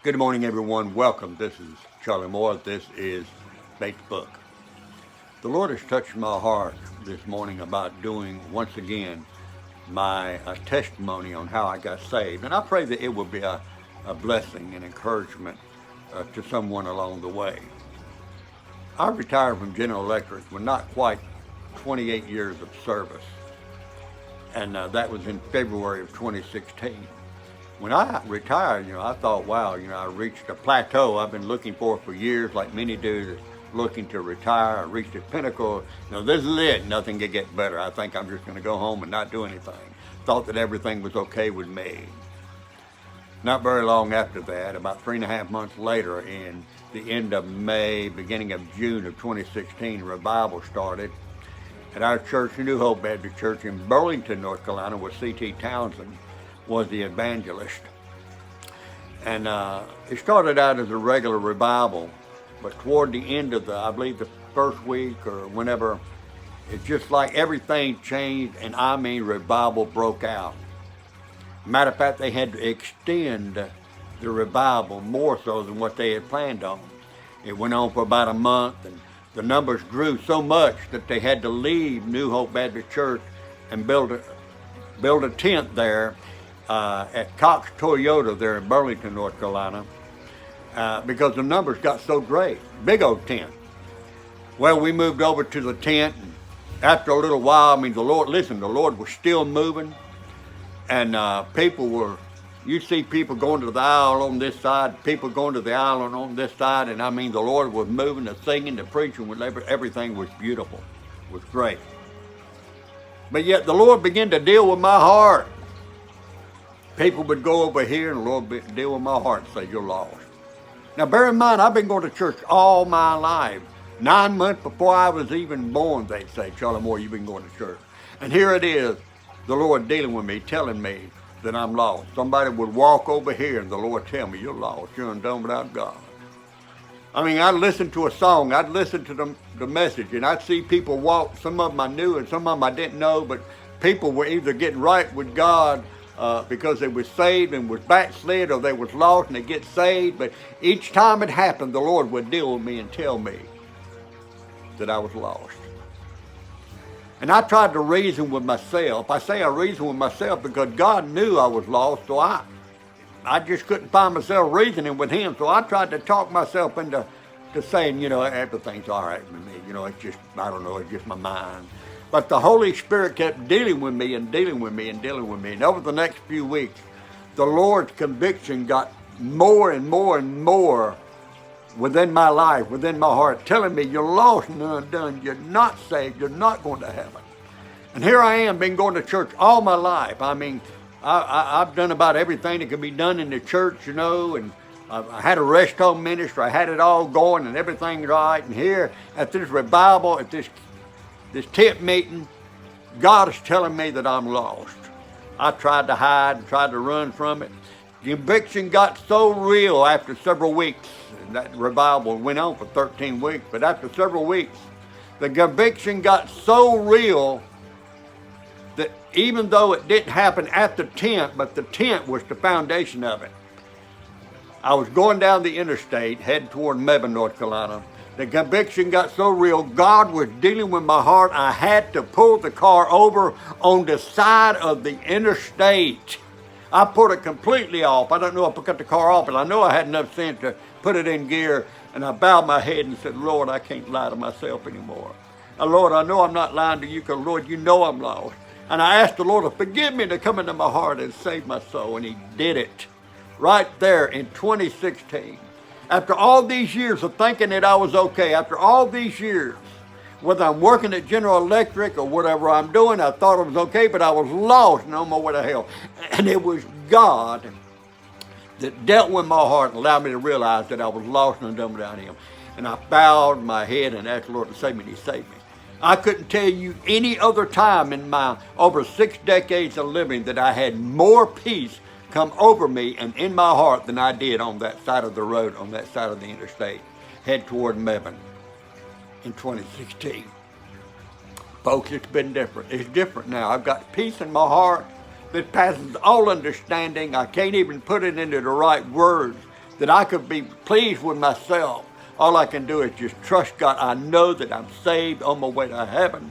Good morning, everyone. Welcome. This is Charlie Moore. This is Baked Book. The Lord has touched my heart this morning about doing, once again, my testimony on how I got saved. And I pray that it will be a blessing and encouragement to someone along the way. I retired from General Electric with not quite 28 years of service, and that was in February of 2016. When I retired, I thought, wow, I reached a plateau I've been looking for years, like many do that's looking to retire. I reached a pinnacle. This is it. Nothing can get better. I think I'm just going to go home and not do anything. Thought that everything was okay with me. Not very long after that, about 3.5 months later, in the end of May, beginning of June of 2016, revival started at our church, New Hope Baptist Church in Burlington, North Carolina, where C.T. Townsend was the evangelist. And it started out as a regular revival, but toward the end of I believe the first week or whenever, it's just like everything changed, and I mean revival broke out. Matter of fact, they had to extend the revival more so than what they had planned on. It went on for about a month, and the numbers grew so much that they had to leave New Hope Baptist Church and build a tent there at Cox Toyota there in Burlington, North Carolina, because the numbers got so great. Big old tent. Well, we moved over to the tent, and after a little while, the Lord was still moving, and you see people going to the aisle on this side, people going to the aisle on this side, and the Lord was moving, the singing, the preaching, everything was beautiful. It was great. But yet the Lord began to deal with my heart. People would go over here and the Lord would deal with my heart and say, you're lost. Now bear in mind, I've been going to church all my life. 9 months before I was even born, they'd say, Charlie Moore, you've been going to church. And here it is, the Lord dealing with me, telling me that I'm lost. Somebody would walk over here and the Lord tell me, you're lost, you're undone without God. I'd listen to a song, I'd listen to the message, and I'd see people walk. Some of them I knew and some of them I didn't know, but people were either getting right with God because they was saved and was backslid, or they was lost and they get saved. But each time it happened, the Lord would deal with me and tell me that I was lost. And I tried to reason with myself. I say I reasoned with myself because God knew I was lost, so I just couldn't find myself reasoning with him. So I tried to talk myself into saying, everything's all right with me. It's just, I don't know, it's just my mind. But the Holy Spirit kept dealing with me and dealing with me and dealing with me. And over the next few weeks, the Lord's conviction got more and more and more within my life, within my heart, telling me you're lost and undone, you're not saved, you're not going to heaven. And here I am, been going to church all my life. I've done about everything that could be done in the church, and I had a rest home ministry. I had it all going and everything right. And here at this revival, at this tent meeting, God is telling me that I'm lost. I tried to hide and tried to run from it. The conviction got so real after several weeks. That revival went on for 13 weeks, but after several weeks, the conviction got so real that even though it didn't happen at the tent, but the tent was the foundation of it. I was going down the interstate, heading toward Mebane, North Carolina. The conviction got so real, God was dealing with my heart. I had to pull the car over on the side of the interstate. I put it completely off. I don't know if I cut the car off, but I know I had enough sense to put it in gear. And I bowed my head and said, Lord, I can't lie to myself anymore. Lord, I know I'm not lying to you because, Lord, you know I'm lost. And I asked the Lord to forgive me, to come into my heart and save my soul. And he did it right there in 2016. After all these years of thinking that I was okay, after all these years, whether I'm working at General Electric or whatever I'm doing, I thought it was okay, but I was lost no more way to hell. And it was God that dealt with my heart and allowed me to realize that I was lost and undone without him. And I bowed my head and asked the Lord to save me, and he saved me. I couldn't tell you any other time in my over 6 decades of living that I had more peace come over me and in my heart than I did on that side of the road, on that side of the interstate, head toward Mebane in 2016. Folks, it's been different. It's different now. I've got peace in my heart that passes all understanding. I can't even put it into the right words that I could be pleased with myself. All I can do is just trust God. I know that I'm saved on my way to heaven.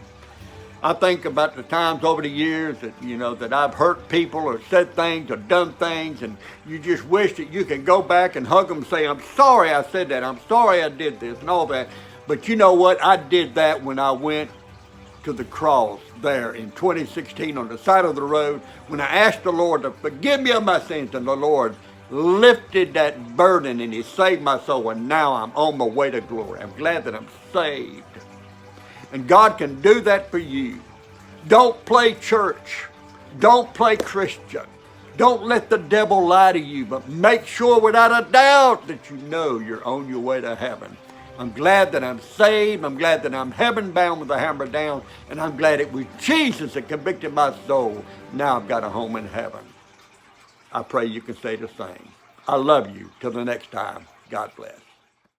I think about the times over the years that, that I've hurt people or said things or done things, and you just wish that you could go back and hug them and say, I'm sorry I said that. I'm sorry I did this and all that. But you know what? I did that when I went to the cross there in 2016 on the side of the road when I asked the Lord to forgive me of my sins, and the Lord lifted that burden and He saved my soul, and now I'm on my way to glory. I'm glad that I'm saved. And God can do that for you. Don't play church. Don't play Christian. Don't let the devil lie to you, but make sure without a doubt that you know you're on your way to heaven. I'm glad that I'm saved. I'm glad that I'm heaven bound with the hammer down. And I'm glad it was Jesus that convicted my soul. Now I've got a home in heaven. I pray you can say the same. I love you. Till the next time, God bless.